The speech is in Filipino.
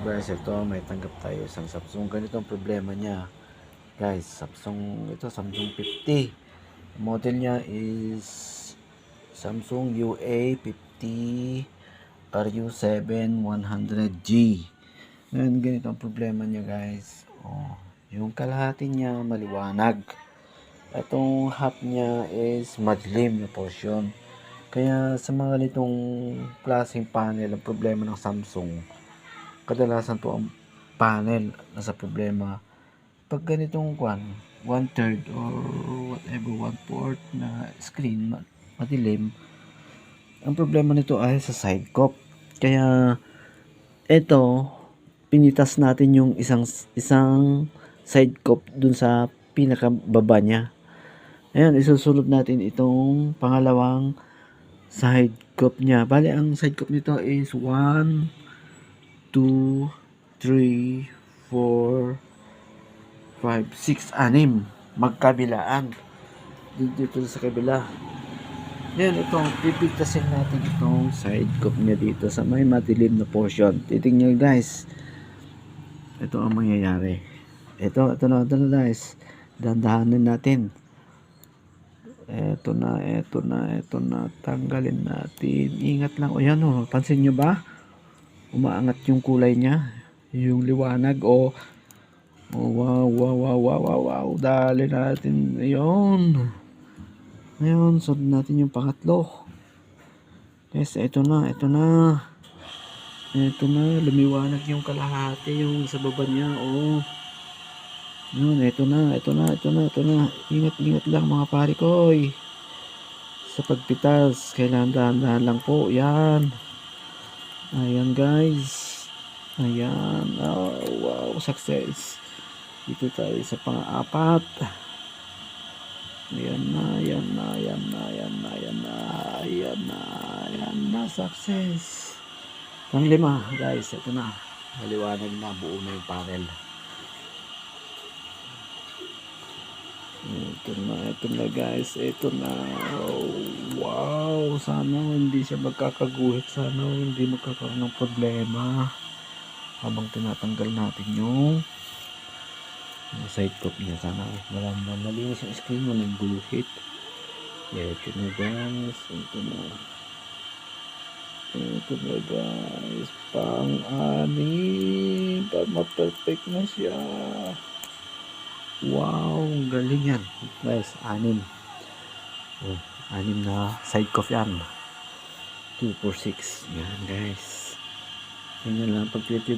guys, ito may tanggap tayo isang Samsung. Ganito ang problema niya guys. Samsung 50. Model niya is Samsung UA50 RU7 100G. Ngayon ganito ang problema niya guys. Yung kalahati niya maliwanag, itong half niya is madilim na portion. Kaya sa mga ganitong klaseng panel, ang problema ng Samsung, kadalasan po ang panel nasa problema. Pag ganitong 1/3 or whatever 1/4 na screen madilim, ang problema nito ay sa side cup. Kaya ito, pinitas natin yung isang side cup dun sa pinakababa niya. Ayan, isusulot natin itong pangalawang side cup niya. Bali, ang side cup nito is 1, 2, 3, 4, 5, 6, 6 magkabilaan dito sa kabila. Ngayon itong pipigtasin natin itong side cup niya dito sa may madilim na portion. Titingnan nyo guys, ito ang mangyayari. Ito na guys, dandahanin natin. Ito na, tanggalin natin. Ingat lang. O yan o, pansin nyo ba? Umaangat yung kulay niya, yung liwanag. Wow, dali natin. Ayun, ngayon sunod natin yung pangatlo. Yes, ito na, lumiwanag yung kalahati, yung sa baba niya. Yun, ito na. Ingat lang mga pare ko. Sa pagpitas, kailangan dahan-dahan lang po. Yan. Ayan guys. Ayan. Wow, success. Dito tayo sa pang-apat. Ayan na, success. Pang-lima guys, ito na. Maliwanag na, buo na yung panel. Ito na guys, ito na. Wow, sana hindi siya magkakaguhit, sana hindi magkakaroon ng problema habang tinatanggal natin yung side cup niya. Sana malinis yung screen, walang guhit. Ito na guys, pang-anim, ma-perfect na siya. Wow, galing yan guys. 6 na side cup yan. 2, 4, 6 yan guys. Ganyan lang pag